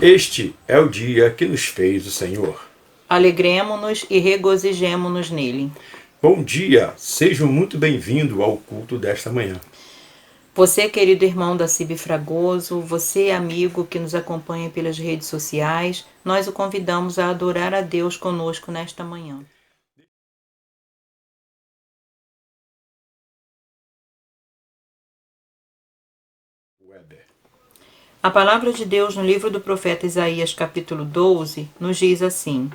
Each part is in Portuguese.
Este é o dia que nos fez o Senhor. Alegremo-nos e regozijemo-nos nele. Bom dia, sejam muito bem-vindos ao culto desta manhã. Você, querido irmão da Cibe Fragoso, você, amigo que nos acompanha pelas redes sociais, nós o convidamos a adorar a Deus conosco nesta manhã. A palavra de Deus no livro do profeta Isaías, capítulo 12, nos diz assim: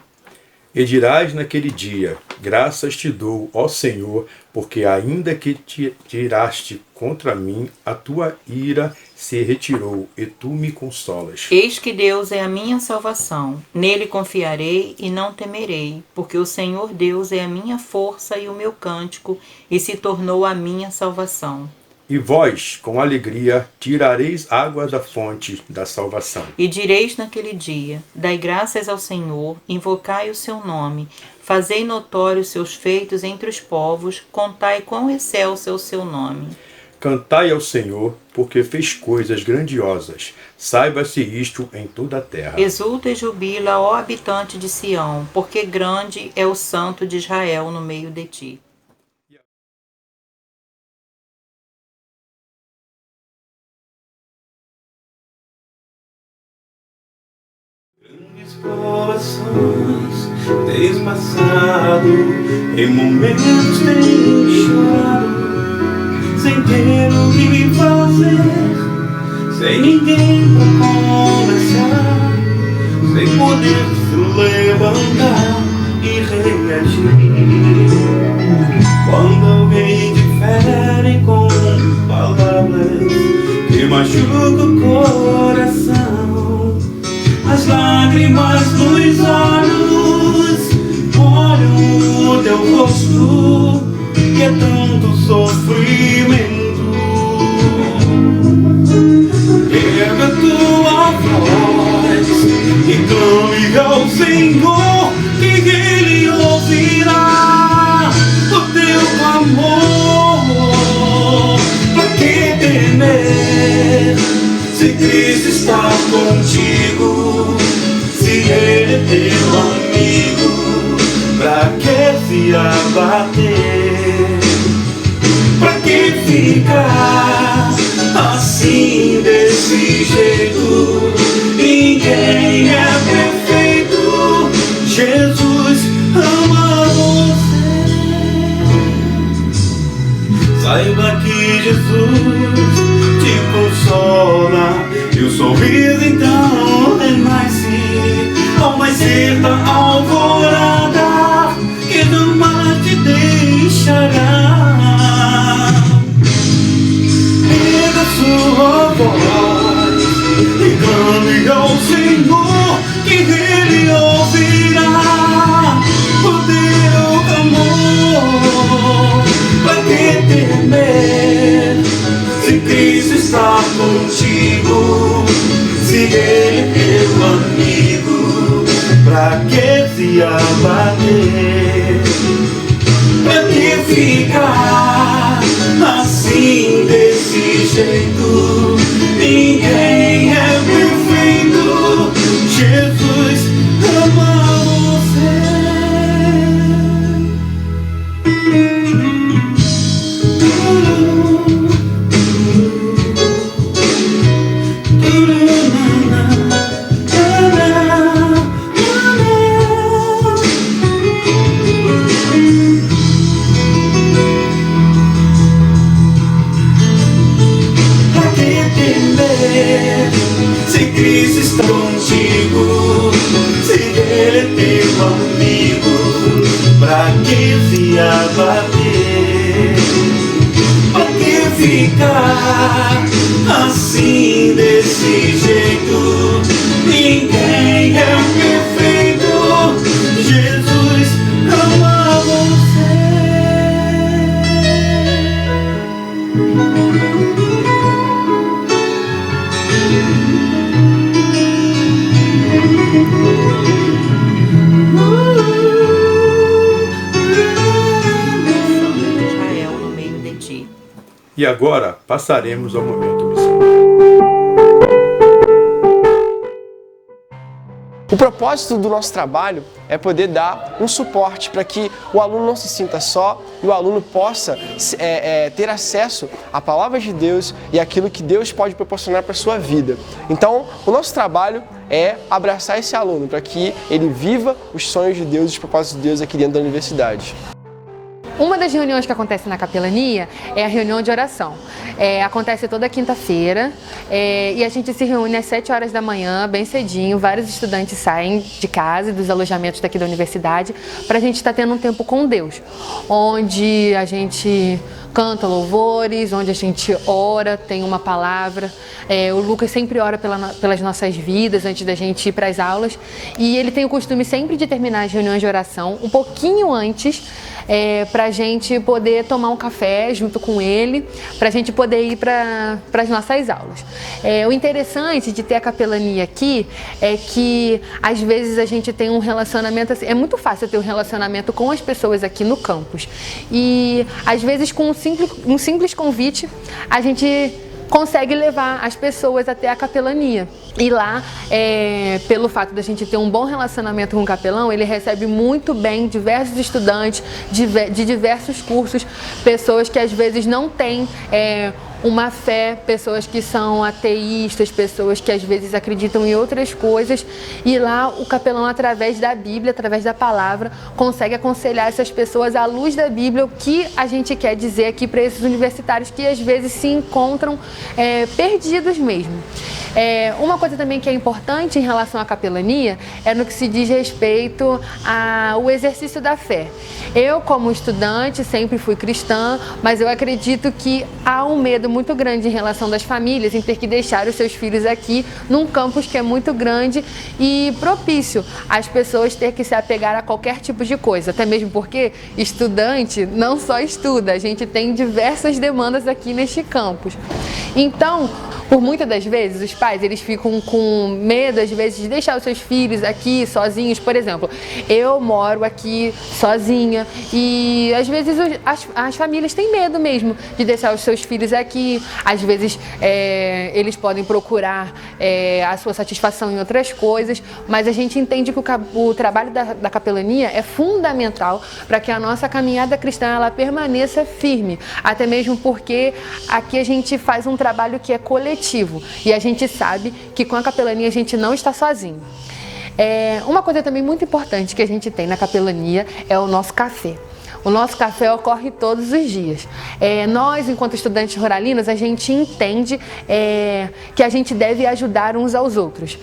E dirás naquele dia, graças te dou, ó Senhor, porque ainda que te tiraste contra mim, a tua ira se retirou, e tu me consolas. Eis que Deus é a minha salvação, nele confiarei e não temerei, porque o Senhor Deus é a minha força e o meu cântico, e se tornou a minha salvação. E vós, com alegria, tirareis água da fonte da salvação. E direis naquele dia: dai graças ao Senhor, invocai o seu nome, fazei notórios os seus feitos entre os povos, contai quão excelso é o seu nome. Cantai ao Senhor, porque fez coisas grandiosas. Saiba-se isto em toda a terra. Exulta e jubila, ó habitante de Sião, porque grande é o Santo de Israel no meio de ti. Grandes provações tens passado, em momentos tens chorado, sem ter o que fazer, sem ninguém pra conversar, sem poder se levantar e reagir. Quando alguém te fere com palavras que machucam o coração, as lágrimas nos olhos molham o teu rosto, e é tanto sofrimento. Erga tua voz e clame ao Senhor, que Ele ouvirá o teu clamor. Pra que temer, se Cristo está contigo, se Ele é teu amigo, pra que se abater? Pra que ficar assim desse jeito? Ninguém é perfeito, Jesus ama você. Saiba que Jesus te consola, e o sorriso então renasce ao mais cedo da alvorada, que jamais te deixará. Erga sua voz e clame ao Senhor, que Ele ouvirá o teu clamor. Pra que temer, se Cristo está contigo, se Ele é teu amigo, pra que se abater? Pra que ficar assim desse jeito? Ninguém é perfeito, Jesus ama você. Se Cristo está contigo, se Ele é teu amigo, pra que se abater? Pra que ficar assim desse jeito? Ninguém é perfeito, Jesus ama você. E agora passaremos ao momento missionário. O propósito do nosso trabalho é poder dar um suporte para que o aluno não se sinta só e o aluno possa ter acesso à palavra de Deus e aquilo que Deus pode proporcionar para a sua vida. Então, o nosso trabalho é abraçar esse aluno para que ele viva os sonhos de Deus e os propósitos de Deus aqui dentro da universidade. Uma das reuniões que acontece na capelania é a reunião de oração. Acontece toda quinta-feira e a gente se reúne às 7 horas da manhã, bem cedinho. Vários estudantes saem de casa e dos alojamentos daqui da universidade para a gente estar tendo um tempo com Deus, onde a gente canta louvores, onde a gente ora, tem uma palavra. O Lucas sempre ora pelas nossas vidas antes da gente ir para as aulas e ele tem o costume sempre de terminar as reuniões de oração um pouquinho antes, para a gente poder tomar um café junto com ele, para a gente poder ir para as nossas aulas. O interessante de ter a capelania aqui é que às vezes a gente tem um relacionamento, assim, é muito fácil ter um relacionamento com as pessoas aqui no campus e às vezes com um simples convite a gente consegue levar as pessoas até a capelania. E lá, pelo fato da gente ter um bom relacionamento com o capelão, ele recebe muito bem diversos estudantes de diversos cursos, pessoas que às vezes não têm uma fé, pessoas que são ateístas, pessoas que às vezes acreditam em outras coisas, e lá o capelão, através da Bíblia, através da palavra, consegue aconselhar essas pessoas à luz da Bíblia o que a gente quer dizer aqui para esses universitários que às vezes se encontram perdidos mesmo. Uma coisa também que é importante em relação à capelania é no que se diz respeito ao exercício da fé. Eu, como estudante, sempre fui cristã, mas eu acredito que há um medo muito grande em relação das famílias em ter que deixar os seus filhos aqui num campus que é muito grande e propício às pessoas ter que se apegar a qualquer tipo de coisa, até mesmo porque estudante não só estuda, a gente tem diversas demandas aqui neste campus. Então, por muitas das vezes, os pais eles ficam com medo, às vezes, de deixar os seus filhos aqui sozinhos. Por exemplo, eu moro aqui sozinha e, às vezes, as famílias têm medo mesmo de deixar os seus filhos aqui. Às vezes, eles podem procurar a sua satisfação em outras coisas, mas a gente entende que o trabalho da capelania é fundamental para que a nossa caminhada cristã ela permaneça firme, até mesmo porque aqui a gente faz um trabalho que é coletivo. E a gente sabe que com a capelania a gente não está sozinho. Uma coisa também muito importante que a gente tem na capelania é o nosso café. O nosso café ocorre todos os dias. Nós, enquanto estudantes ruralinos, a gente entende que a gente deve ajudar uns aos outros,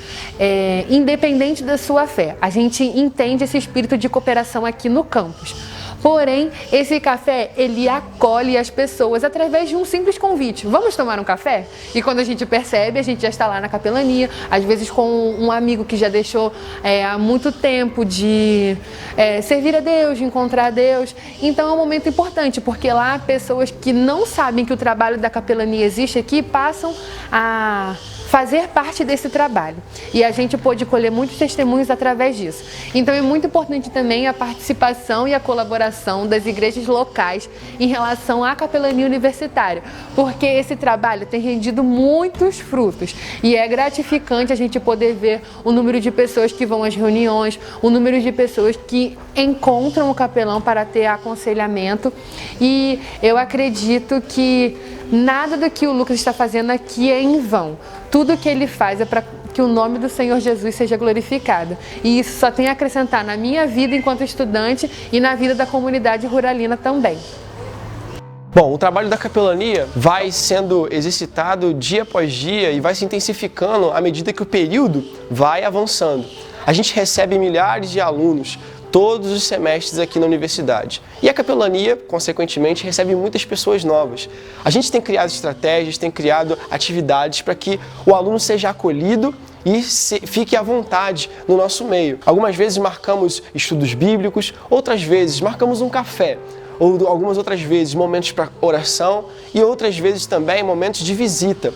independente da sua fé. A gente entende esse espírito de cooperação aqui no campus. Porém, esse café, ele acolhe as pessoas através de um simples convite. Vamos tomar um café? E quando a gente percebe, a gente já está lá na capelania, às vezes com um amigo que já deixou há muito tempo de servir a Deus, de encontrar a Deus. Então é um momento importante, porque lá pessoas que não sabem que o trabalho da capelania existe aqui passam a fazer parte desse trabalho. E a gente pôde colher muitos testemunhos através disso. Então é muito importante também a participação e a colaboração das igrejas locais em relação à capelania universitária, porque esse trabalho tem rendido muitos frutos e é gratificante a gente poder ver o número de pessoas que vão às reuniões, o número de pessoas que encontram o capelão para ter aconselhamento, e eu acredito que nada do que o Lucas está fazendo aqui é em vão. Tudo que ele faz é para que o nome do Senhor Jesus seja glorificado. E isso só tem a acrescentar na minha vida enquanto estudante e na vida da comunidade ruralina também. Bom, o trabalho da capelania vai sendo exercitado dia após dia e vai se intensificando à medida que o período vai avançando. A gente recebe milhares de alunos todos os semestres aqui na universidade. E a capelania, consequentemente, recebe muitas pessoas novas. A gente tem criado estratégias, tem criado atividades para que o aluno seja acolhido e fique à vontade no nosso meio. Algumas vezes marcamos estudos bíblicos, outras vezes marcamos um café, ou algumas outras vezes momentos para oração e outras vezes também momentos de visita.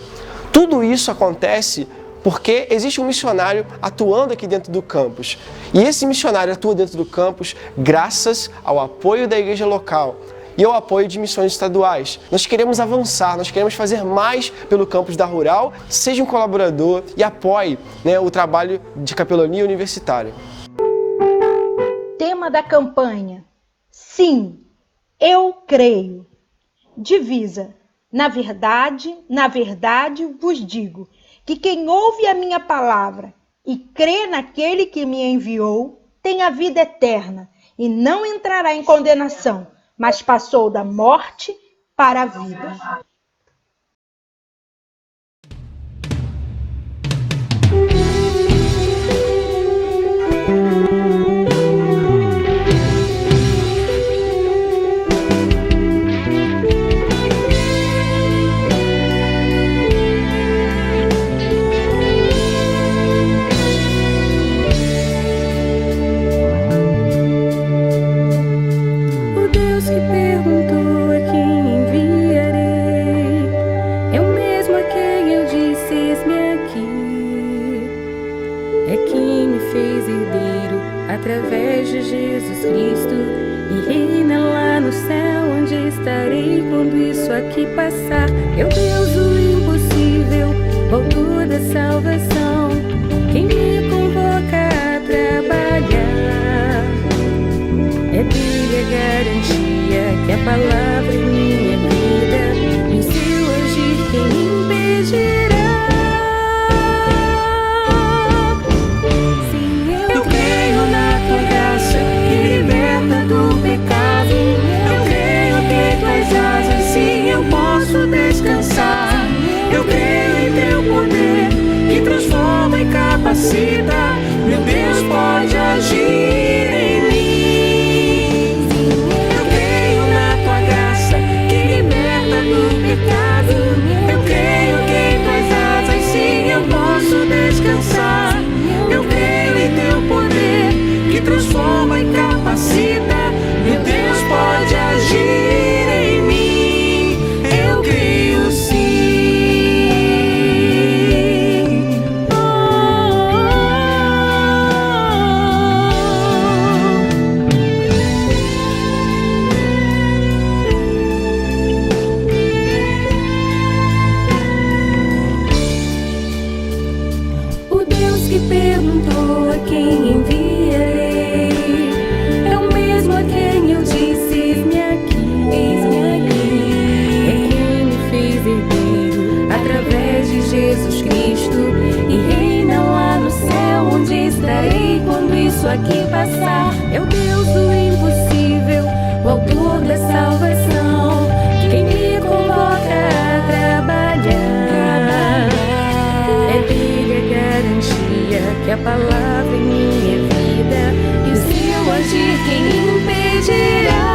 Tudo isso acontece porque existe um missionário atuando aqui dentro do campus. E esse missionário atua dentro do campus graças ao apoio da igreja local. e ao apoio de missões estaduais. Nós queremos avançar, nós queremos fazer mais pelo campus da Rural. Seja um colaborador e apoie, o trabalho de capelania universitária. Tema da campanha: Sim, eu creio. Divisa: na verdade vos digo, que quem ouve a minha palavra e crê naquele que me enviou, tem a vida eterna e não entrará em condenação, mas passou da morte para a vida. Através de Jesus Cristo, e reina lá no céu, onde estarei quando isso aqui passar. É o Deus do impossível, o autor da salvação, quem me convoca a trabalhar. É dele a garantia que a palavra é minha vida, e o seu agir quem impedirá. Eu creio em teu poder, que transforma e capacita. Meu Deus pode agir em mim. Eu creio na tua graça, que liberta do pecado. Eu creio que em tuas asas sim eu posso descansar. Eu creio em teu poder, que transforma e capacita. Meu Deus pode agir em mim. Eu creio sim. Jesus Cristo, e reina lá no céu, onde estarei quando isso aqui passar. É o Deus do impossível, o autor da salvação, quem me convoca a trabalhar. É dele a garantia que a palavra é minha vida, e o seu agir quem impedirá.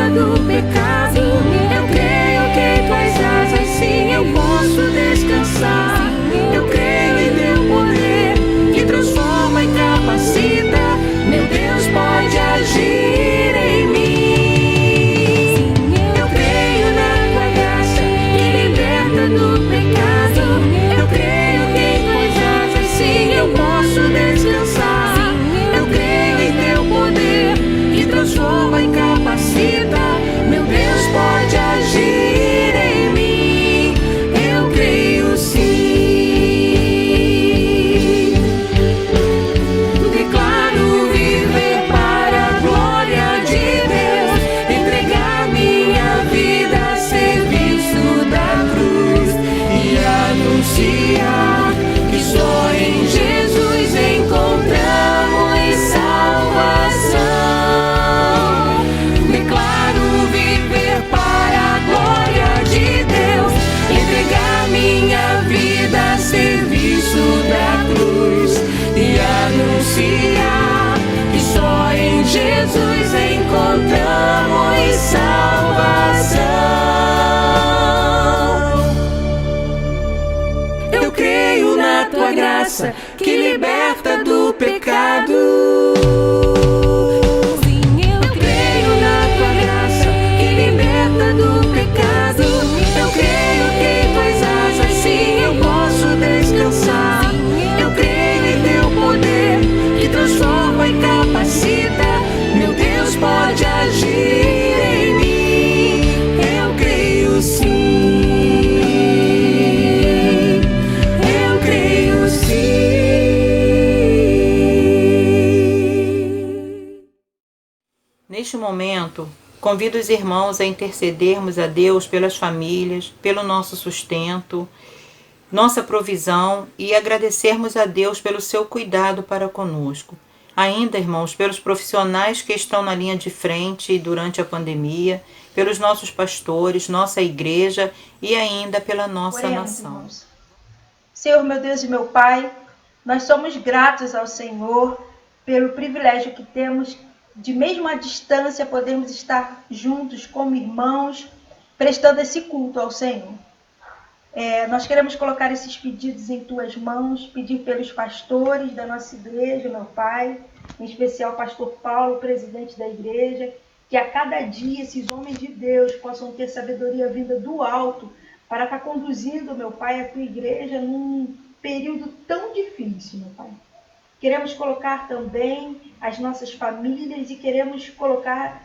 Do pecado, eu creio que em tuas asas sim eu posso descansar. Eu creio em teu poder, que transforma e capacita. Meu Deus pode agir em mim. Eu creio na tua graça, que liberta do pecado. Eu creio que em tuas asas sim eu posso descansar. Eu creio em teu poder, que transforma e capacita. Meu Deus pode agir em mim. Eu creio sim. Declaro viver para a glória de Deus, entregar minha vida a serviço da cruz e anunciar que só em Jesus encontramos salvação. Declaro viver para a glória de Deus, entregar minha vida a serviço da cruz e anunciar que só em Jesus encontramos salvação. Eu creio na tua graça, que liberta do pecado. Do pecado, eu creio que em tuas asas sim eu posso descansar. Eu creio em teu momento, convido os irmãos a intercedermos a Deus pelas famílias, pelo nosso sustento, nossa provisão e agradecermos a Deus pelo seu cuidado para conosco. Ainda, irmãos, pelos profissionais que estão na linha de frente durante a pandemia, pelos nossos pastores, nossa igreja e ainda pela nossa nação. Irmãos. Senhor, meu Deus e meu Pai, nós somos gratos ao Senhor pelo privilégio que temos de, mesmo à distância, podermos estar juntos como irmãos, prestando esse culto ao Senhor. Nós queremos colocar esses pedidos em Tuas mãos, pedir pelos pastores da nossa igreja, meu Pai, em especial o pastor Paulo, presidente da igreja, que a cada dia esses homens de Deus possam ter sabedoria vinda do alto para estar conduzindo, meu Pai, a Tua igreja num período tão difícil, meu Pai. Queremos colocar também as nossas famílias e queremos colocar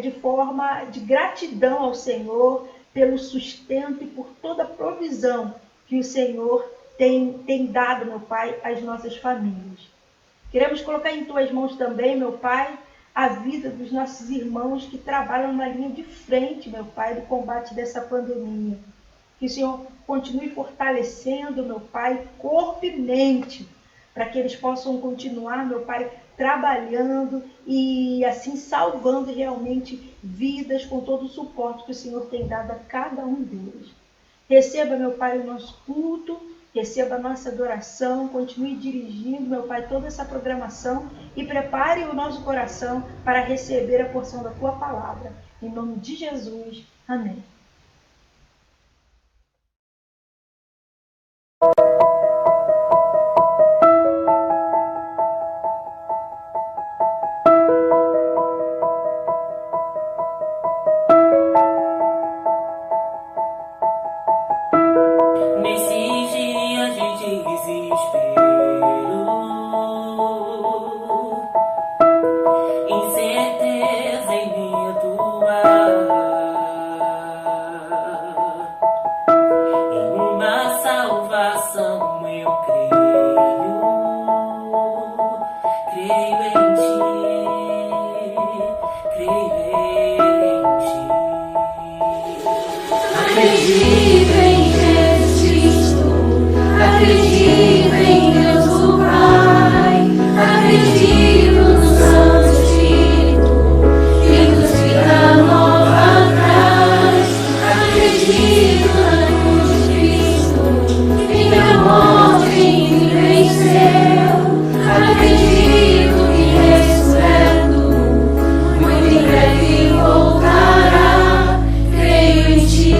de forma de gratidão ao Senhor pelo sustento e por toda a provisão que o Senhor tem dado, meu Pai, às nossas famílias. Queremos colocar em Tuas mãos também, meu Pai, a vida dos nossos irmãos que trabalham na linha de frente, meu Pai, do combate dessa pandemia. Que o Senhor continue fortalecendo, meu Pai, corpo e mente, para que eles possam continuar, meu Pai, trabalhando e assim salvando realmente vidas com todo o suporte que o Senhor tem dado a cada um deles. Receba, meu Pai, o nosso culto, receba a nossa adoração, continue dirigindo, meu Pai, toda essa programação e prepare o nosso coração para receber a porção da Tua palavra. Em nome de Jesus. Amém. Nesses dias de desespero, incerteza e medo em uma salvação eu creio em Ti, creio em Ti. Acredito em Jesus Cristo, acredito em Deus o Pai, acredito no Santo Espírito, que nos tira nova traz, acredito na cruz de Cristo, em a morte que venceu, acredito que ressurreto, muito em breve voltará, creio em Ti.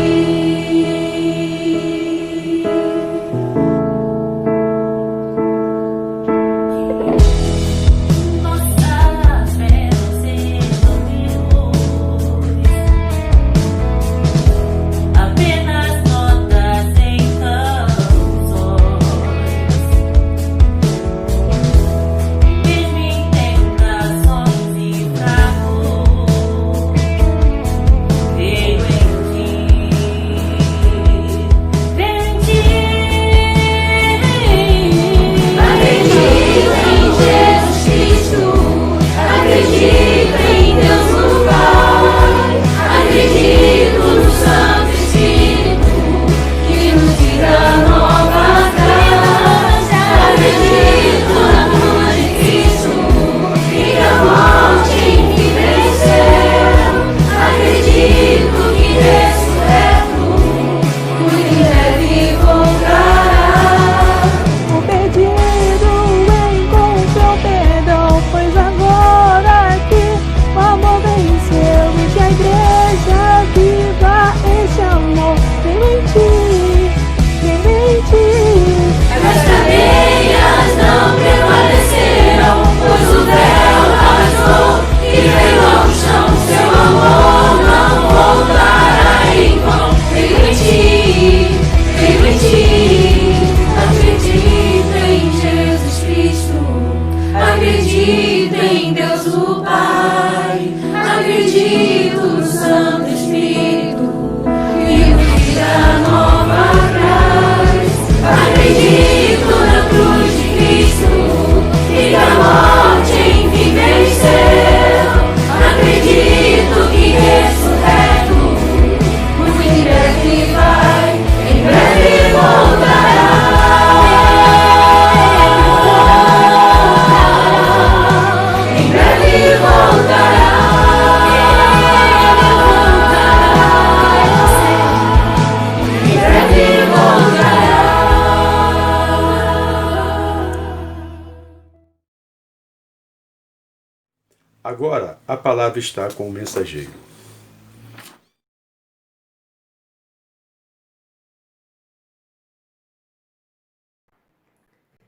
Agora, a palavra está com o mensageiro.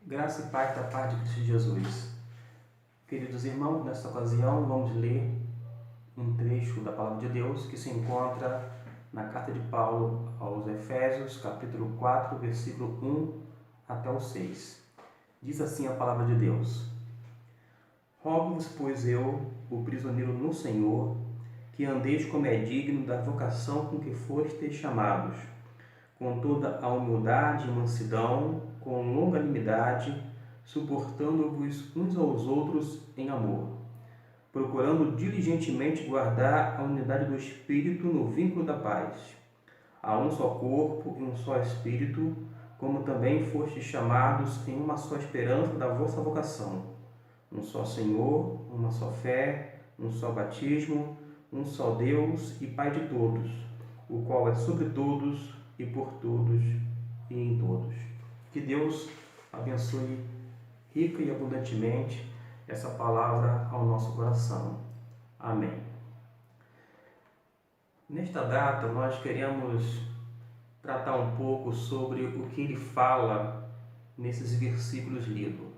Graça e paz da parte de Cristo Jesus. Queridos irmãos, nesta ocasião vamos ler um trecho da Palavra de Deus que se encontra na carta de Paulo aos Efésios, capítulo 4, versículo 1 até o 6. Diz assim a Palavra de Deus: Rogo-vos, pois eu, o prisioneiro no Senhor, que andeis como é digno da vocação com que fostes chamados, com toda a humildade e mansidão, com longanimidade, suportando-vos uns aos outros em amor, procurando diligentemente guardar a unidade do Espírito no vínculo da paz. Há um só corpo e um só Espírito, como também fostes chamados em uma só esperança da vossa vocação. Um só Senhor, uma só fé, um só batismo, um só Deus e Pai de todos, o qual é sobre todos e por todos e em todos. Que Deus abençoe rica e abundantemente essa palavra ao nosso coração. Amém. Nesta data, nós queremos tratar um pouco sobre o que ele fala nesses versículos lidos.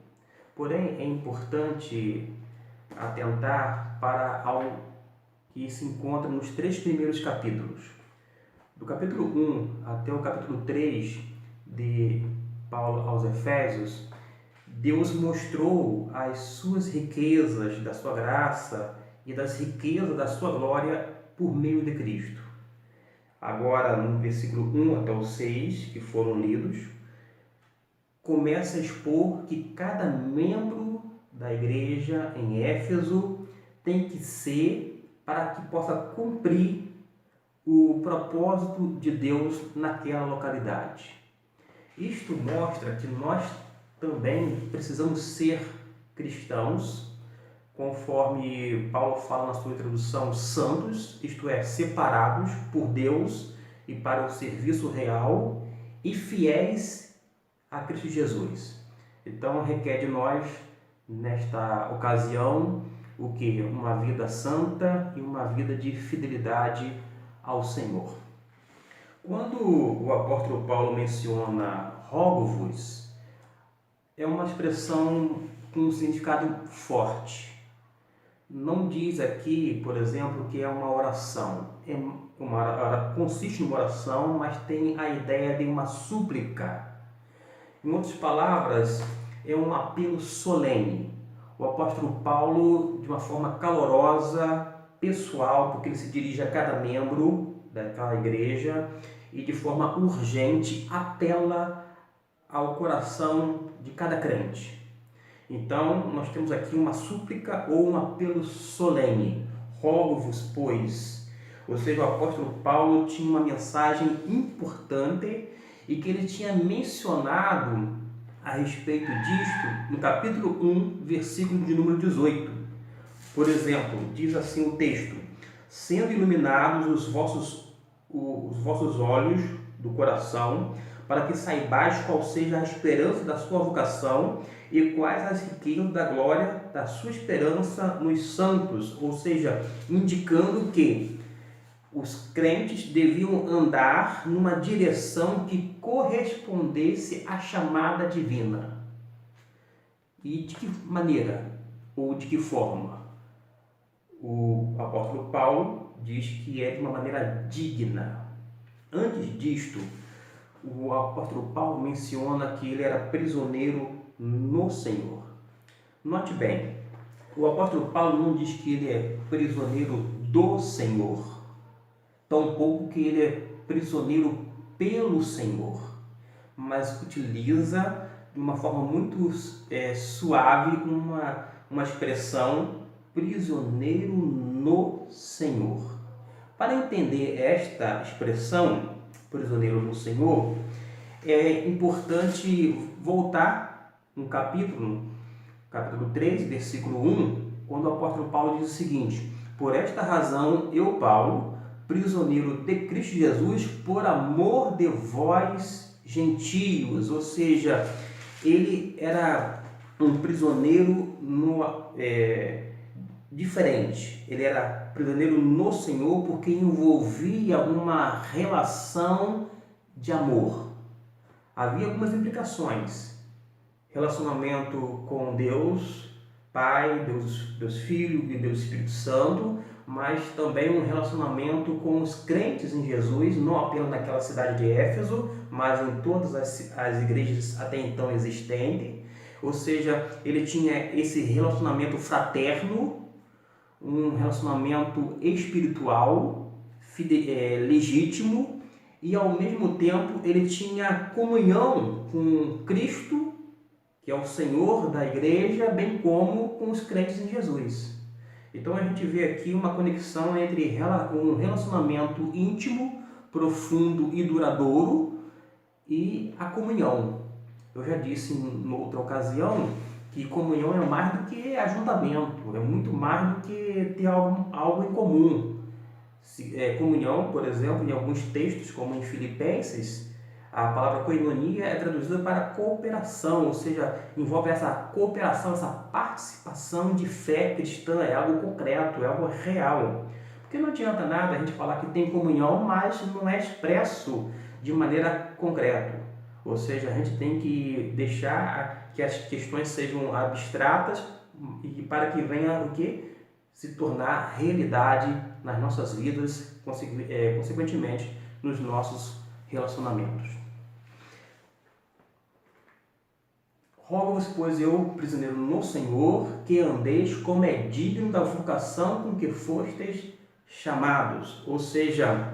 Porém, é importante atentar para algo que se encontra nos 3 primeiros capítulos. Do capítulo 1 até o capítulo 3 de Paulo aos Efésios, Deus mostrou as suas riquezas da sua graça e das riquezas da sua glória por meio de Cristo. Agora, no versículo 1 até o 6, que foram lidos, começa a expor que cada membro da igreja em Éfeso tem que ser para que possa cumprir o propósito de Deus naquela localidade. Isto mostra que nós também precisamos ser cristãos, conforme Paulo fala na sua introdução, santos, isto é, separados por Deus e para o serviço real, e fiéis a Cristo Jesus. Então requer de nós, nesta ocasião, o que? Uma vida santa e uma vida de fidelidade ao Senhor. Quando o apóstolo Paulo menciona rogo-vos, é uma expressão com um significado forte. Não diz aqui, por exemplo, que é uma oração. Consiste numa oração, mas tem a ideia de uma súplica. Em outras palavras, é um apelo solene. O apóstolo Paulo, de uma forma calorosa, pessoal, porque ele se dirige a cada membro daquela igreja e de forma urgente apela ao coração de cada crente. Então, nós temos aqui uma súplica ou um apelo solene. Rogo-vos, pois. Ou seja, o apóstolo Paulo tinha uma mensagem importante e que ele tinha mencionado a respeito disto no capítulo 1, versículo de número 18. Por exemplo, diz assim o texto: sendo iluminados os vossos olhos do coração, para que saibais qual seja a esperança da sua vocação e quais as riquezas da glória da sua esperança nos santos, ou seja, indicando que os crentes deviam andar numa direção que correspondesse à chamada divina. E de que maneira ou de que forma? O apóstolo Paulo diz que é de uma maneira digna. Antes disto, o apóstolo Paulo menciona que ele era prisioneiro no Senhor. Note bem, o apóstolo Paulo não diz que ele é prisioneiro do Senhor, tampouco que ele é prisioneiro pelo Senhor, mas utiliza de uma forma muito suave uma expressão prisioneiro no Senhor. Para entender esta expressão, prisioneiro no Senhor, é importante voltar no capítulo 3, versículo 1, quando o apóstolo Paulo diz o seguinte: por esta razão eu, Paulo, prisioneiro de Cristo Jesus, por amor de vós, gentios. Ou seja, ele era um prisioneiro diferente. Ele era prisioneiro no Senhor porque envolvia uma relação de amor. Havia algumas implicações. Relacionamento com Deus, Pai, Deus Filho e Deus Espírito Santo, mas também um relacionamento com os crentes em Jesus, não apenas naquela cidade de Éfeso, mas em todas as igrejas até então existentes. Ou seja, ele tinha esse relacionamento fraterno, um relacionamento espiritual, legítimo, e ao mesmo tempo ele tinha comunhão com Cristo, que é o Senhor da igreja, bem como com os crentes em Jesus. Então a gente vê aqui uma conexão entre um relacionamento íntimo, profundo e duradouro e a comunhão. Eu já disse em outra ocasião que comunhão é mais do que ajuntamento, é muito mais do que ter algo em comum. Comunhão, por exemplo, em alguns textos, como em Filipenses, a palavra koinonia é traduzida para cooperação, ou seja, envolve essa cooperação, essa participação de fé cristã, é algo concreto, é algo real. Porque não adianta nada a gente falar que tem comunhão, mas não é expresso de maneira concreta. Ou seja, a gente tem que deixar que as questões sejam abstratas e para que venha o quê? Se tornar realidade nas nossas vidas, consequentemente nos nossos relacionamentos. Rogo-vos, pois eu, prisioneiro no Senhor, que andeis como é digno da vocação com que fostes chamados. Ou seja,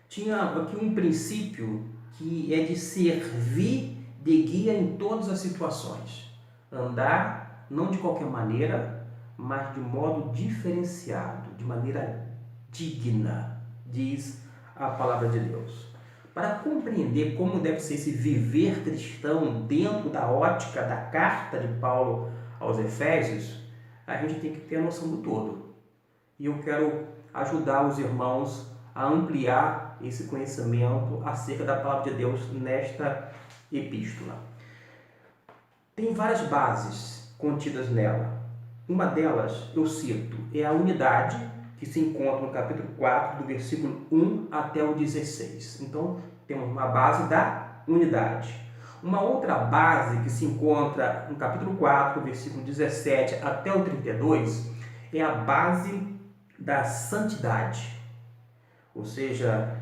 tinha aqui um princípio que é de servir de guia em todas as situações. Andar não de qualquer maneira, mas de modo diferenciado, de maneira digna, diz a palavra de Deus. Para compreender como deve ser esse viver cristão dentro da ótica da carta de Paulo aos Efésios, a gente tem que ter a noção do todo. E eu quero ajudar os irmãos a ampliar esse conhecimento acerca da palavra de Deus nesta epístola. Tem várias bases contidas nela. Uma delas, eu cito, é a unidade, que se encontra no capítulo 4, do versículo 1 até o 16. Então, temos uma base da unidade. Uma outra base que se encontra no capítulo 4, versículo 17 até o 32, é a base da santidade. Ou seja,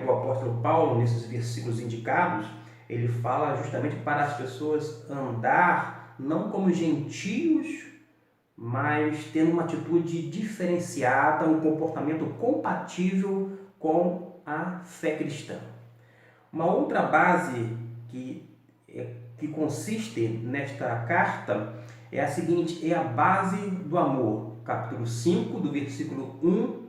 o apóstolo Paulo, nesses versículos indicados, ele fala justamente para as pessoas andar não como gentios, mas tendo uma atitude diferenciada, um comportamento compatível com a fé cristã. Uma outra base que consiste nesta carta é a seguinte, é a base do amor, capítulo 5, do versículo 1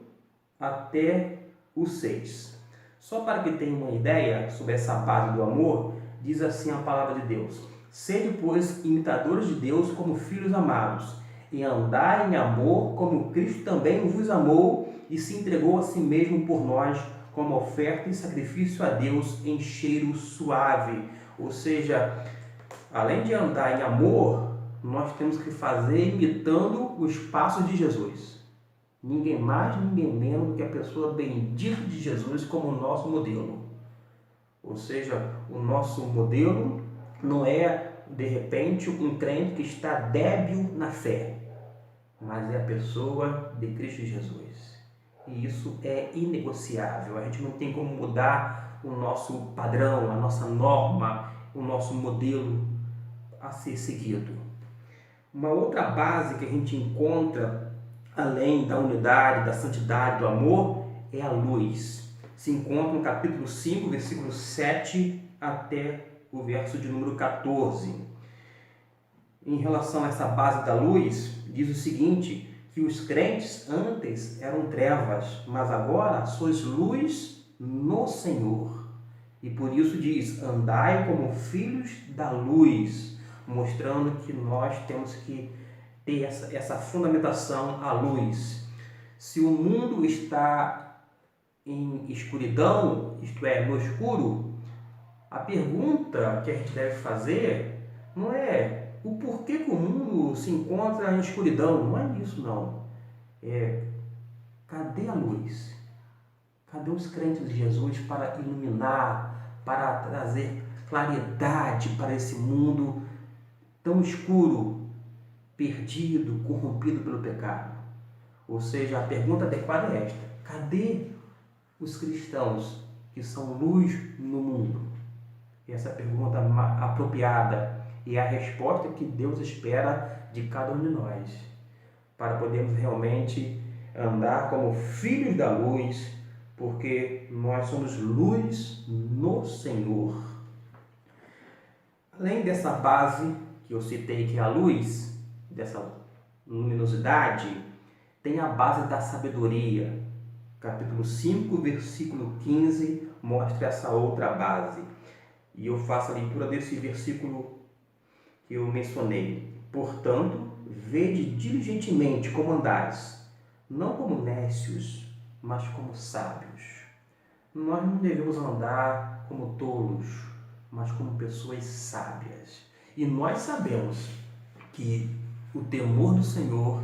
até o 6. Só para que tenha uma ideia sobre essa base do amor, diz assim a palavra de Deus: sede, pois, imitadores de Deus como filhos amados, e andai em amor, como Cristo também vos amou e se entregou a si mesmo por nós, como oferta e sacrifício a Deus em cheiro suave. Ou seja, além de andar em amor, nós temos que fazer imitando os passos de Jesus. Ninguém mais, ninguém menos do que a pessoa bendita de Jesus como o nosso modelo. Ou seja, o nosso modelo não é, de repente, um crente que está débil na fé, mas é a pessoa de Cristo Jesus. E isso é inegociável. A gente não tem como mudar o nosso padrão, a nossa norma, o nosso modelo a ser seguido. Uma outra base que a gente encontra, além da unidade, da santidade, do amor, é a luz. Se encontra no capítulo 5, versículo 7 até o verso de número 14. Em relação a essa base da luz, diz o seguinte, que os crentes antes eram trevas, mas agora sois luz no Senhor. E por isso diz, andai como filhos da luz, mostrando que nós temos que ter essa fundamentação à luz. Se o mundo está em escuridão, isto é, no escuro, a pergunta que a gente deve fazer não é o porquê que o mundo se encontra em escuridão. Não é isso, não. Cadê a luz? Cadê os crentes de Jesus para iluminar, para trazer claridade para esse mundo tão escuro, perdido, corrompido pelo pecado? Ou seja, a pergunta adequada é esta: cadê os cristãos que são luz no mundo? Essa é a pergunta apropriada e a resposta que Deus espera de cada um de nós, para podermos realmente andar como filhos da luz, porque nós somos luz no Senhor. Além dessa base que eu citei, que é a luz, dessa luminosidade, tem a base da sabedoria. Capítulo 5, versículo 15, mostra essa outra base. E eu faço a leitura desse versículo que eu mencionei. Portanto, vede diligentemente como andares, não como nécios, mas como sábios. Nós não devemos andar como tolos, mas como pessoas sábias. E nós sabemos que o temor do Senhor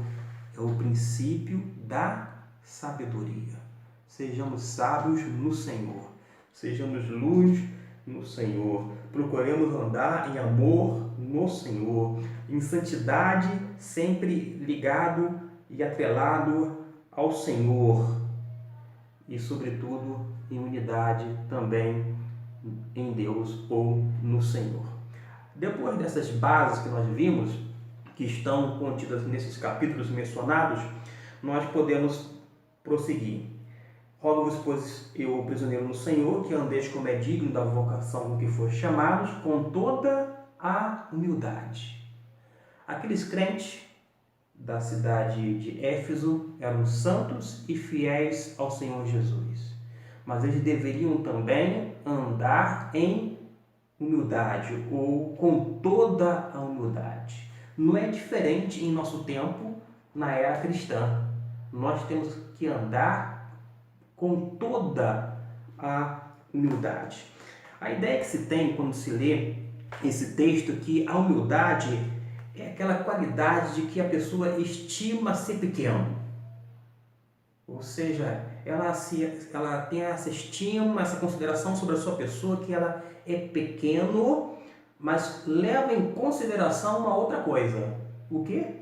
é o princípio da sabedoria. Sejamos sábios no Senhor, sejamos luz no Senhor, procuremos andar em amor no Senhor, em santidade, sempre ligado e atrelado ao Senhor, e sobretudo em unidade também em Deus ou no Senhor. Depois dessas bases que nós vimos, que estão contidas nesses capítulos mencionados, nós podemos prosseguir. Rogo-vos, pois, eu, prisioneiro no Senhor, que andeis como é digno da vocação com que foste chamados, com toda a humildade. Aqueles crentes da cidade de Éfeso eram santos e fiéis ao Senhor Jesus, mas eles deveriam também andar em humildade, ou com toda a humildade. Não é diferente em nosso tempo, na era cristã. Nós temos que andar com toda a humildade. A ideia que se tem quando se lê esse texto é que a humildade é aquela qualidade de que a pessoa estima ser pequeno. Ou seja, ela tem essa estima, essa consideração sobre a sua pessoa, que ela é pequeno, mas leva em consideração uma outra coisa. O quê?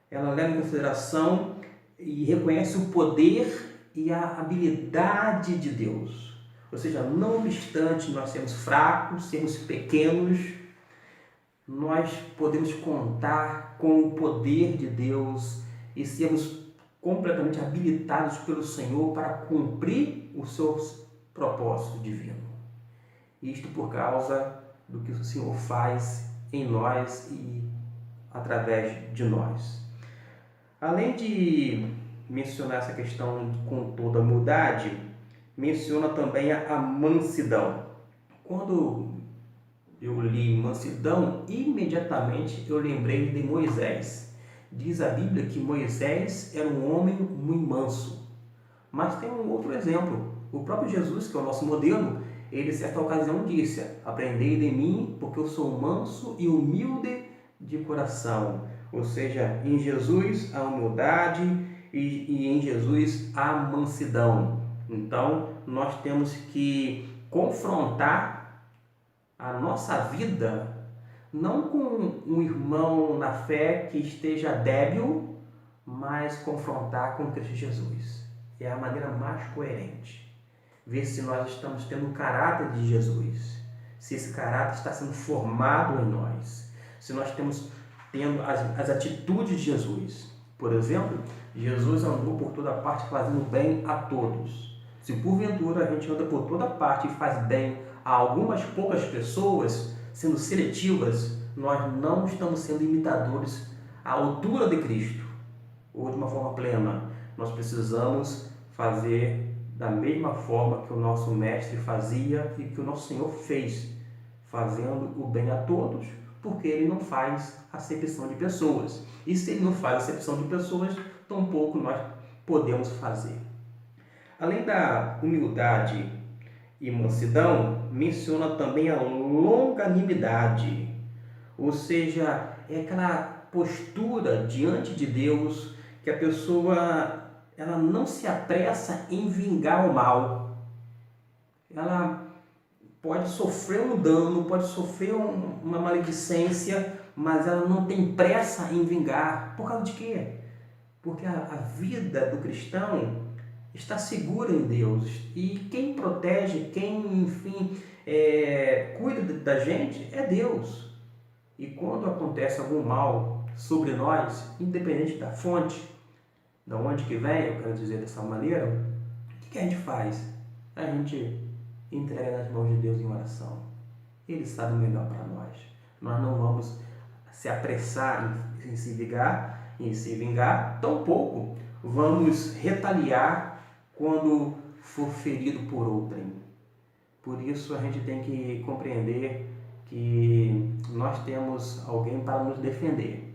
Ela leva em consideração e reconhece o poder e a habilidade de Deus. Ou seja, não obstante nós sermos fracos, sermos pequenos, nós podemos contar com o poder de Deus e sermos completamente habilitados pelo Senhor para cumprir os seus propósitos divinos. Isto por causa do que o Senhor faz em nós e através de nós. Além de mencionar essa questão com toda a humildade, menciona também a mansidão. Quando eu li mansidão, imediatamente eu lembrei de Moisés. Diz a Bíblia que Moisés era um homem muito manso. Mas tem um outro exemplo. O próprio Jesus, que é o nosso modelo, ele, em certa ocasião, disse: aprendei de mim, porque eu sou manso e humilde de coração. Ou seja, em Jesus a humildade e em Jesus a mansidão. Então, nós temos que confrontar a nossa vida não com um irmão na fé que esteja débil, mas confrontar com Cristo Jesus. É a maneira mais coerente. Ver se nós estamos tendo o caráter de Jesus, se esse caráter está sendo formado em nós, se nós estamos tendo as atitudes de Jesus. Por exemplo, Jesus andou por toda parte fazendo bem a todos. Se porventura a gente anda por toda parte e faz bem a algumas poucas pessoas, sendo seletivas, nós não estamos sendo imitadores à altura de Cristo, ou de uma forma plena. Nós precisamos fazer da mesma forma que o nosso Mestre fazia e que o nosso Senhor fez, fazendo o bem a todos, porque Ele não faz acepção de pessoas. E se Ele não faz acepção de pessoas, tampouco nós podemos fazer. Além da humildade e mansidão, menciona também a longanimidade, ou seja, é aquela postura diante de Deus que a pessoa ela não se apressa em vingar o mal. Ela pode sofrer um dano, pode sofrer uma maledicência, mas ela não tem pressa em vingar. Por causa de quê? Porque a vida do cristão está segura em Deus. E quem protege, quem, enfim, cuida da gente é Deus. E quando acontece algum mal sobre nós, independente da fonte, de onde que vem, eu quero dizer dessa maneira, o que a gente faz? A gente entrega nas mãos de Deus em oração. Ele sabe o melhor para nós. Nós não vamos se apressar em se vingar, tampouco vamos retaliar quando for ferido por outrem. Por isso a gente tem que compreender que nós temos alguém para nos defender.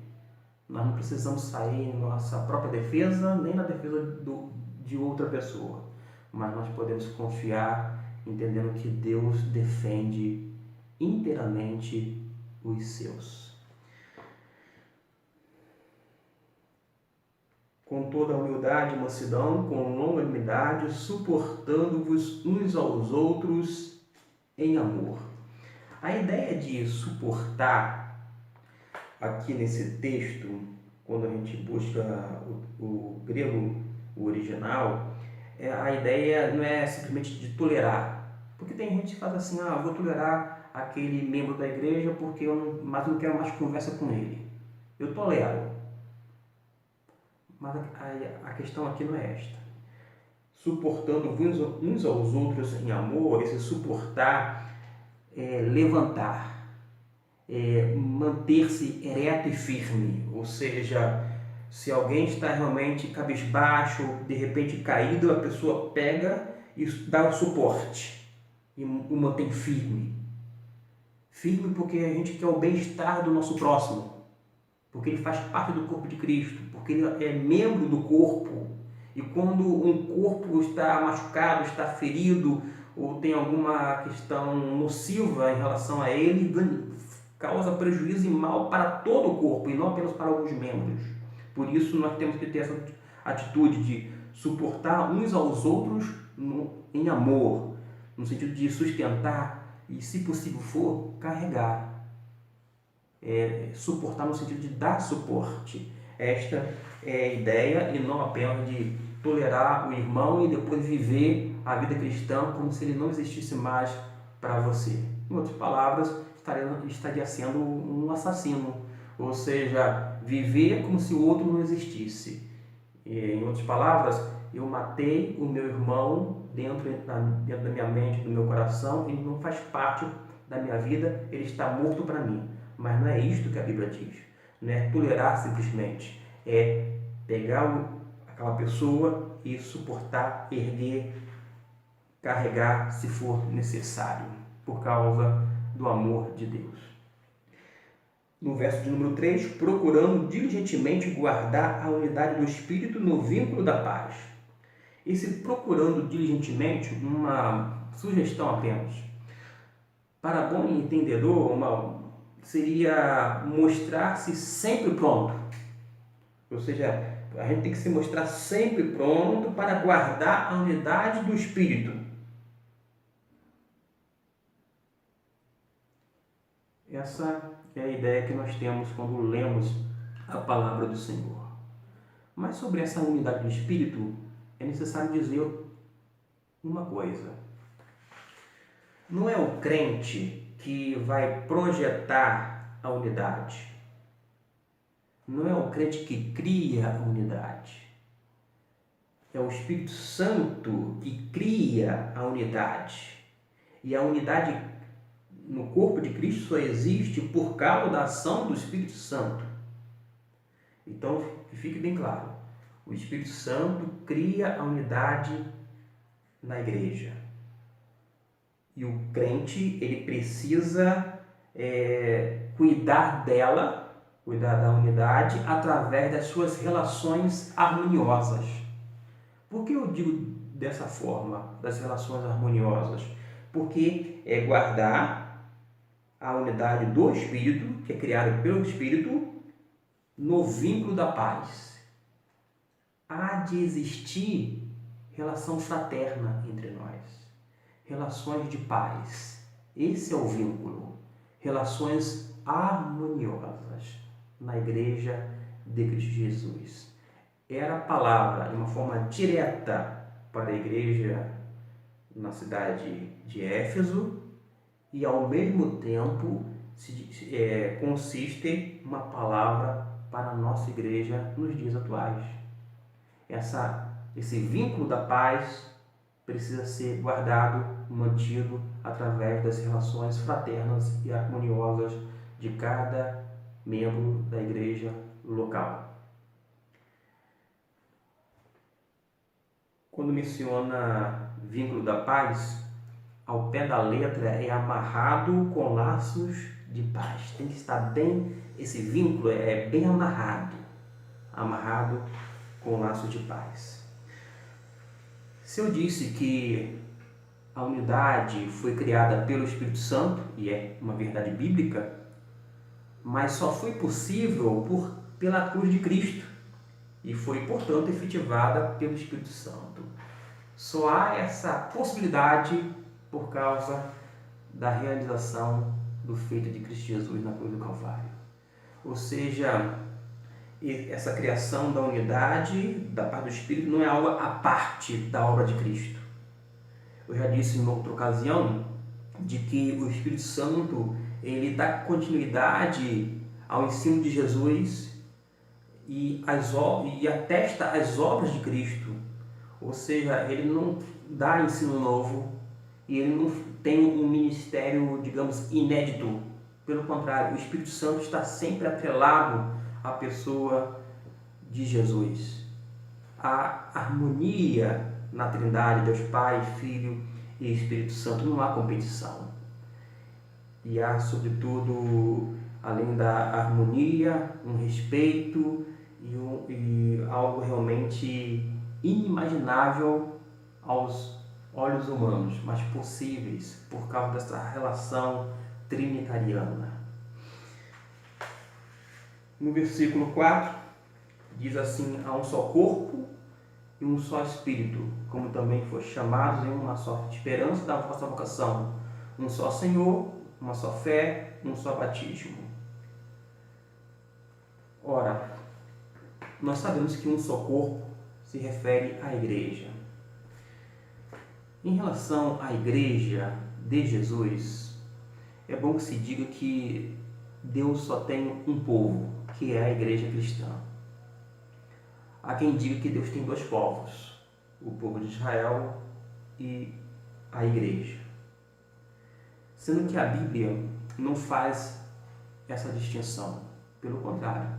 Nós não precisamos sair em nossa própria defesa, nem na defesa de outra pessoa. Mas nós podemos confiar, entendendo que Deus defende inteiramente os seus. Com toda a humildade e mansidão, com longanimidade, suportando-vos uns aos outros em amor. A ideia de suportar, aqui nesse texto, quando a gente busca o grego, o original, a ideia não é simplesmente de tolerar. Porque tem gente que faz assim, eu vou tolerar aquele membro da igreja porque mas não quero mais conversa com ele. Eu tolero. Mas a questão aqui não é esta. Suportando uns aos outros em amor, esse suportar levantar, manter-se ereto e firme. Ou seja, se alguém está realmente cabisbaixo, de repente caído, a pessoa pega e dá o suporte e o mantém firme. Firme porque a gente quer o bem-estar do nosso próximo, porque ele faz parte do corpo de Cristo, porque ele é membro do corpo. E quando um corpo está machucado, está ferido, ou tem alguma questão nociva em relação a ele, causa prejuízo e mal para todo o corpo e não apenas para alguns membros. Por isso nós temos que ter essa atitude de suportar uns aos outros em amor, no sentido de sustentar e, se possível for, carregar. Suportar no sentido de dar suporte. Esta é a ideia, e não apenas de tolerar o irmão e depois viver a vida cristã como se ele não existisse mais para você. Em outras palavras, estaria sendo um assassino, ou seja, viver como se o outro não existisse. Em outras palavras, eu matei o meu irmão dentro da minha mente, do meu coração, ele não faz parte da minha vida, ele está morto para mim. Mas não é isto que a Bíblia diz. Não é tolerar simplesmente. É pegar aquela pessoa e suportar, erguer, carregar se for necessário, por causa do amor de Deus. No verso de número 3, procurando diligentemente guardar a unidade do Espírito no vínculo da paz. Esse procurando diligentemente, uma sugestão apenas. Para bom entendedor, seria mostrar-se sempre pronto. Ou seja, a gente tem que se mostrar sempre pronto para guardar a unidade do Espírito. Essa é a ideia que nós temos quando lemos a palavra do Senhor. Mas sobre essa unidade do Espírito, é necessário dizer uma coisa. Não é o crente que vai projetar a unidade. Não é o crente que cria a unidade. É o Espírito Santo que cria a unidade. E a unidade no corpo de Cristo só existe por causa da ação do Espírito Santo. Então, que fique bem claro. O Espírito Santo cria a unidade na igreja. E o crente, ele precisa cuidar dela, cuidar da unidade, através das suas relações harmoniosas. Por que eu digo dessa forma, das relações harmoniosas? Porque é guardar a unidade do Espírito, que é criada pelo Espírito, no vínculo da paz. Há de existir relação fraterna entre nós, relações de paz. Esse é o vínculo, relações harmoniosas na Igreja de Cristo Jesus. Era a palavra de uma forma direta para a igreja na cidade de Éfeso e ao mesmo tempo consiste uma palavra para a nossa igreja nos dias atuais. Esse vínculo da paz precisa ser guardado, mantido através das relações fraternas e harmoniosas de cada membro da igreja local. Quando menciona vínculo da paz, ao pé da letra é amarrado com laços de paz. Tem que estar bem, esse vínculo é bem amarrado com laços de paz. Se eu disse que a unidade foi criada pelo Espírito Santo, e é uma verdade bíblica, mas só foi possível pela cruz de Cristo e foi, portanto, efetivada pelo Espírito Santo. Só há essa possibilidade por causa da realização do feito de Cristo Jesus na cruz do Calvário. Ou seja, essa criação da unidade da parte do Espírito não é algo à parte da obra de Cristo. Eu já disse em outra ocasião de que o Espírito Santo ele dá continuidade ao ensino de Jesus e atesta as obras de Cristo. Ou seja, ele não dá ensino novo e ele não tem um ministério, digamos, inédito. Pelo contrário, o Espírito Santo está sempre atrelado à pessoa de Jesus. A harmonia na Trindade, Deus Pai, Filho e Espírito Santo, não há competição. E há, sobretudo, além da harmonia, um respeito e algo realmente inimaginável aos olhos humanos, mas possíveis por causa dessa relação trinitariana. No versículo 4, diz assim: há um só corpo e um só Espírito, como também foi chamados em uma só esperança da vossa vocação, um só Senhor, uma só fé, um só batismo. Ora, nós sabemos que um só corpo se refere à igreja. Em relação à igreja de Jesus, é bom que se diga que Deus só tem um povo, que é a igreja cristã. Há quem diga que Deus tem dois povos, o povo de Israel e a igreja. Sendo que a Bíblia não faz essa distinção. Pelo contrário,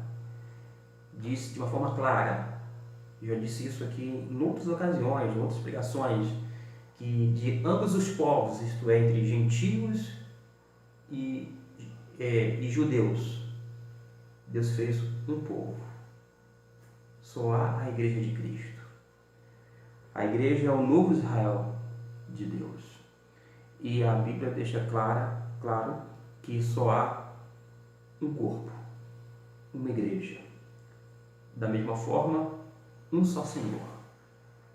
diz de uma forma clara, eu já disse isso aqui em outras ocasiões, em outras pregações, que de ambos os povos, isto é, entre gentios e judeus, Deus fez um povo. Só há a igreja de Cristo. A igreja é o novo Israel de Deus. E a Bíblia deixa claro que só há um corpo, uma igreja. Da mesma forma, um só Senhor.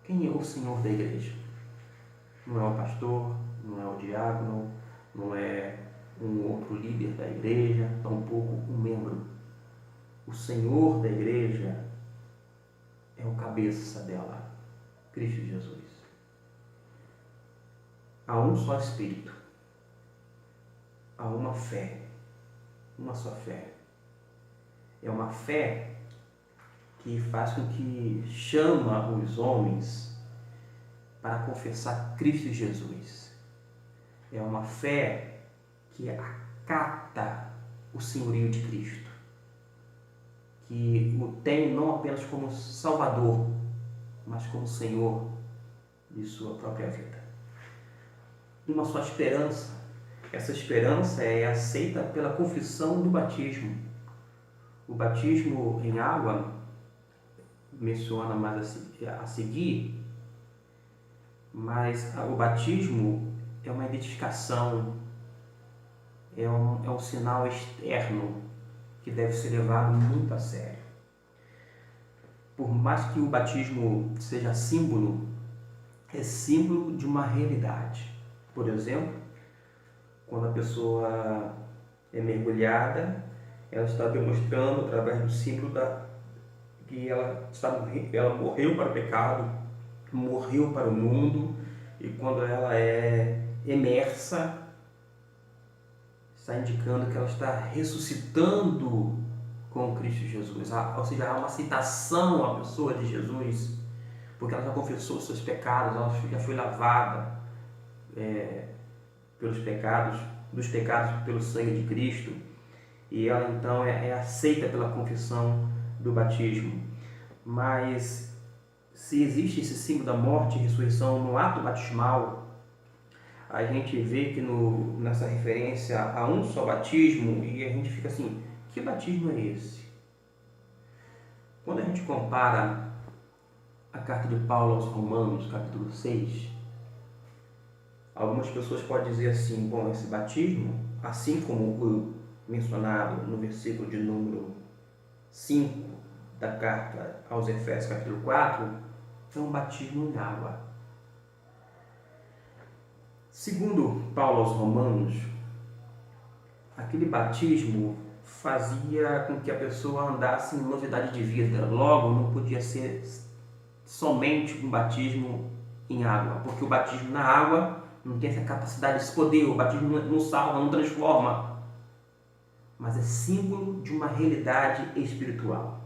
Quem é o Senhor da igreja? Não é o pastor, não é o diácono, não é um outro líder da igreja, tampouco um membro. O Senhor da igreja é o cabeça dela, Cristo Jesus. Há um só Espírito, há uma fé, uma só fé. É uma fé que faz com que chama os homens para confessar Cristo Jesus. É uma fé que acata o senhorio de Cristo, que o tem não apenas como Salvador, mas como Senhor de sua própria vida. Uma só esperança. Essa esperança é aceita pela confissão do batismo. O batismo em água menciona mais a seguir, mas o batismo é uma identificação é um sinal externo que deve ser levado muito a sério. Por mais que o batismo seja símbolo, é símbolo de uma realidade. Por exemplo, quando a pessoa é mergulhada, ela está demonstrando através do símbolo que ela morreu para o pecado, morreu para o mundo, e quando ela é emersa, está indicando que ela está ressuscitando com Cristo Jesus. Ou seja, há uma aceitação à pessoa de Jesus, porque ela já confessou os seus pecados, ela já foi lavada dos pecados pelo sangue de Cristo, e ela então é aceita pela confissão do batismo. Mas se existe esse símbolo da morte e ressurreição no ato batismal, a gente vê que nessa referência a um só batismo, e a gente fica assim, que batismo é esse? Quando a gente compara a carta de Paulo aos Romanos, capítulo 6, algumas pessoas podem dizer assim, bom, esse batismo, assim como o mencionado no versículo de número 5 da carta aos Efésios, capítulo 4, é um batismo em água. Segundo Paulo aos Romanos, aquele batismo fazia com que a pessoa andasse em novidade de vida. Logo, não podia ser somente um batismo em água, porque o batismo na água não tem essa capacidade, esse poder. O batismo não salva, não transforma, mas é símbolo de uma realidade espiritual.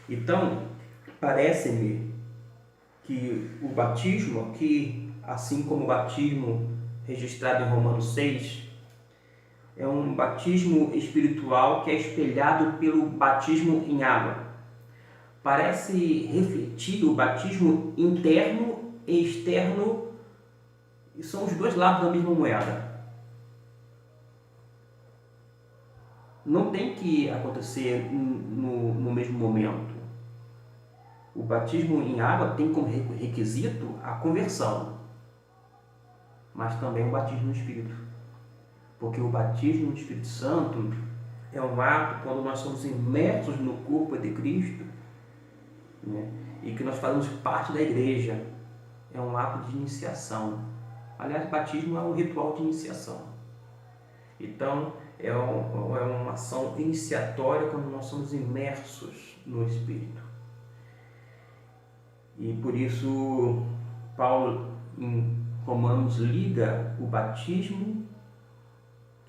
Então, parece-me que o batismo aqui, assim como o batismo registrado em Romanos 6, é um batismo espiritual que é espelhado pelo batismo em água. Parece refletir o batismo interno e externo, e são os dois lados da mesma moeda. Não tem que acontecer no mesmo momento. O batismo em água tem como requisito a conversão, mas também o batismo no Espírito. Porque o batismo no Espírito Santo é um ato quando nós somos imersos no corpo de Cristo, né? E que nós fazemos parte da igreja. É um ato de iniciação. Aliás, o batismo é um ritual de iniciação. Então, é uma ação iniciatória quando nós somos imersos no Espírito. E por isso, Paulo, em Romanos, liga o batismo,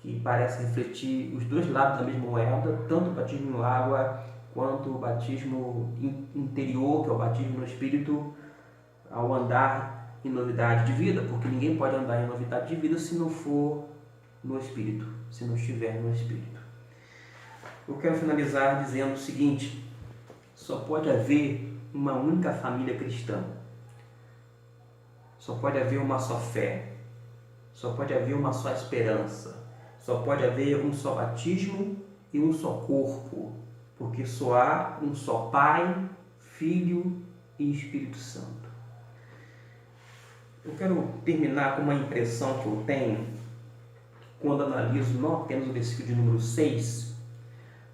que parece refletir os dois lados da mesma moeda, tanto o batismo na água quanto o batismo interior, que é o batismo no Espírito, ao andar em novidade de vida, porque ninguém pode andar em novidade de vida se não for no Espírito, se não estiver no Espírito. Eu quero finalizar dizendo o seguinte: só pode haver uma única família cristã, só pode haver uma só fé, só pode haver uma só esperança, só pode haver um só batismo e um só corpo, porque só há um só Pai, Filho e Espírito Santo. Eu quero terminar com uma impressão que eu tenho quando analiso não apenas o versículo de número 6,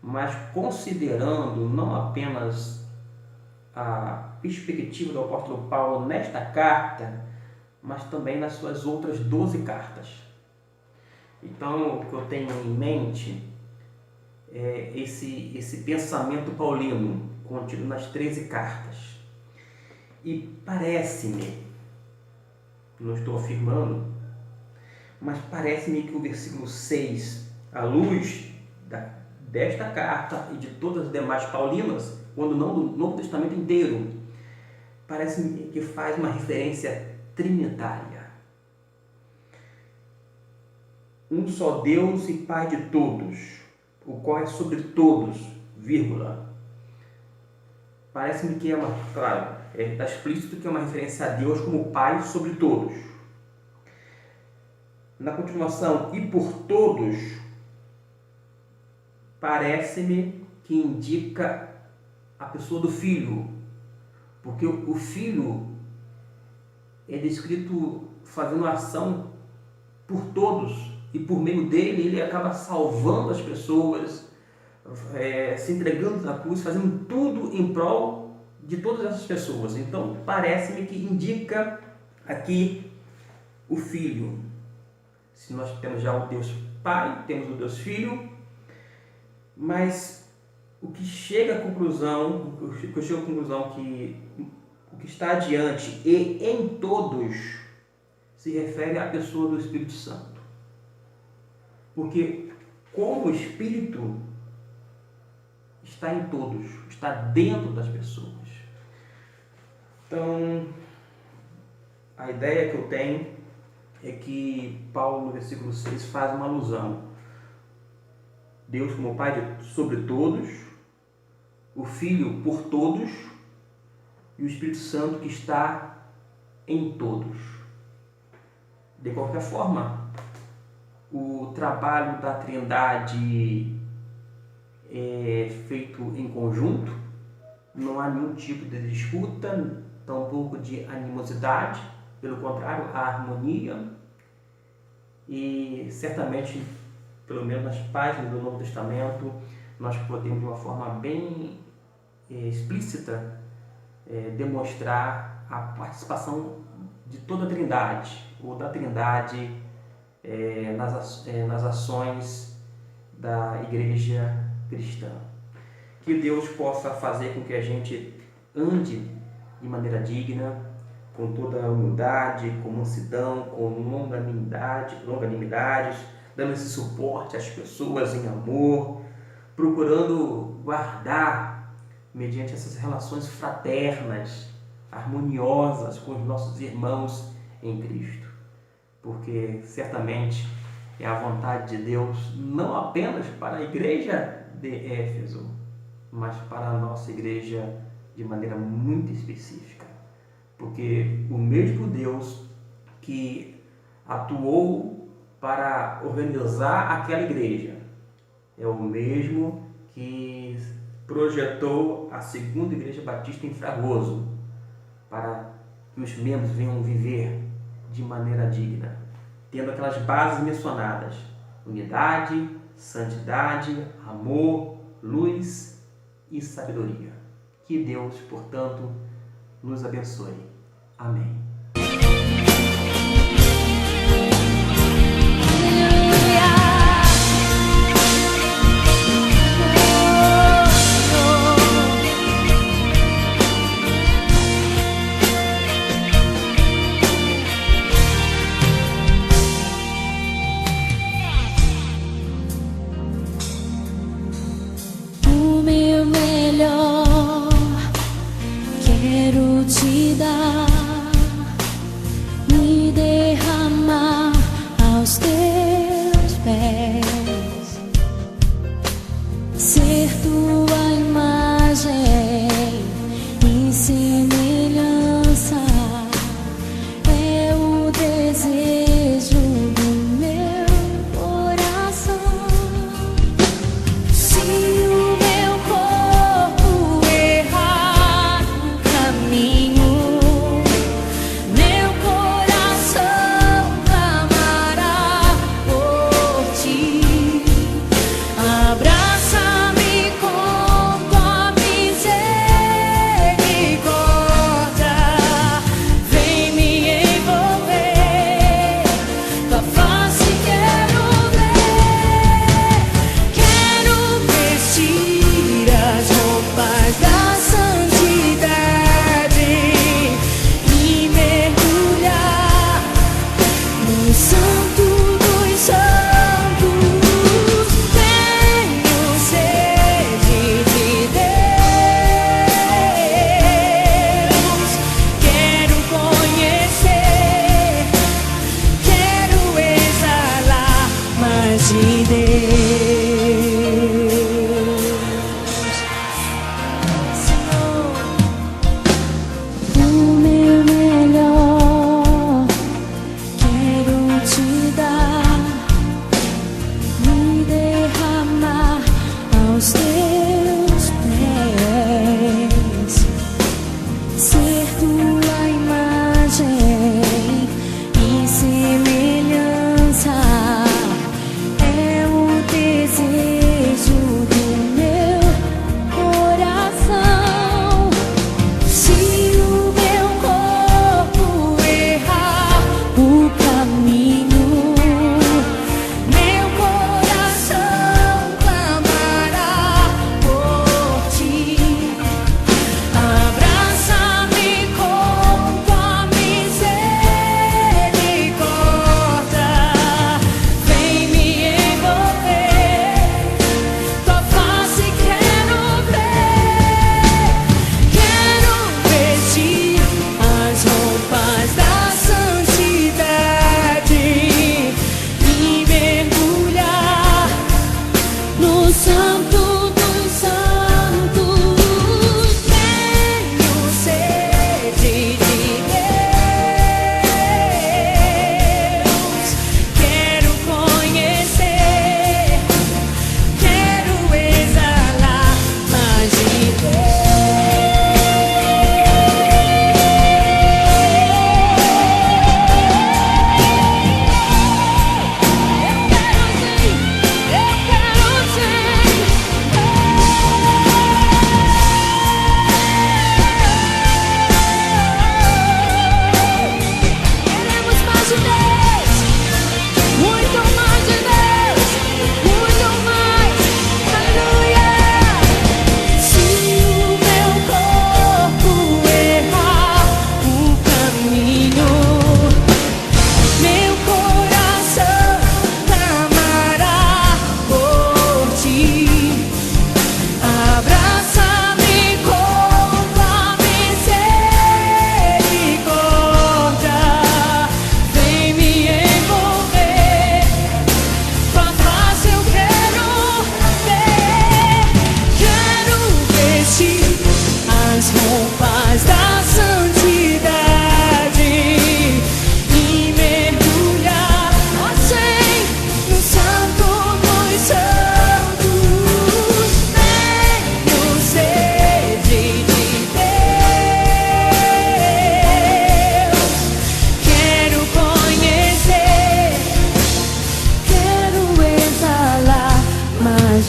mas considerando não apenas a perspectiva do apóstolo Paulo nesta carta, mas também nas suas outras 12 cartas. Então, o que eu tenho em mente é esse pensamento paulino contido nas 13 cartas. E parece-me, não estou afirmando, mas parece-me que o versículo 6, à luz desta carta e de todas as demais paulinas, quando não do Novo Testamento inteiro, parece-me que faz uma referência trinitária. Um só Deus e Pai de todos, o qual é sobre todos, vírgula. Parece-me que claro, está explícito que é uma referência a Deus como Pai sobre todos. Na continuação, e por todos, parece-me que indica a pessoa do Filho, porque o Filho é descrito fazendo ação por todos e por meio dele ele acaba salvando as pessoas, se entregando na cruz, fazendo tudo em prol de todas essas pessoas. Então parece-me que indica aqui o Filho. Se nós temos já o Deus Pai, temos o Deus Filho, mas o que chega à conclusão, que o que está adiante e em todos se refere à pessoa do Espírito Santo. Porque como o Espírito está em todos, está dentro das pessoas. Então, a ideia que eu tenho é que Paulo, no versículo 6, faz uma alusão. Deus como Pai sobre todos, o Filho por todos e o Espírito Santo que está em todos. De qualquer forma, o trabalho da Trindade é feito em conjunto, não há nenhum tipo de disputa, tampouco de animosidade, pelo contrário, há harmonia e certamente, pelo menos nas páginas do Novo Testamento, nós podemos de uma forma bem explícita demonstrar a participação de toda a Trindade, ou da Trindade nas ações da Igreja cristã. Que Deus possa fazer com que a gente ande de maneira digna, com toda a humildade, com mansidão, com longanimidades, dando esse suporte às pessoas em amor, procurando guardar, mediante essas relações fraternas, harmoniosas com os nossos irmãos em Cristo. Porque certamente é a vontade de Deus não apenas para a igreja de Éfeso, mas para a nossa igreja de maneira muito específica. Porque o mesmo Deus que atuou para organizar aquela igreja é o mesmo que projetou a segunda igreja batista em Fragoso, para que os membros venham viver de maneira digna, tendo aquelas bases mencionadas: unidade, santidade, amor, luz e sabedoria. Que Deus, portanto, nos abençoe. Amém. O meu melhor quero te dar, me derramar aos teus pés, ser tua imagem e semelhança é o desejo do meu coração. Se o meu corpo errar no caminho, meu coração clamará por ti. Abraça-me com tua misericórdia, vem me envolver, tua face quero ver. Quero vestir as roupas da santidade e mergulhar no Santo dos Santos. Tenho sede de Deus, quero conhecer, quero exalar mais de Deus. Senhor, o meu melhor quero te dar, me derramar aos teus pés, ser tua imagem e semelhança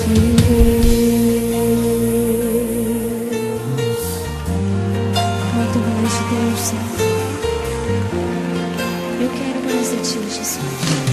Quanto mais de Deus, Senhor. Eu quero mais de Ti, Jesus.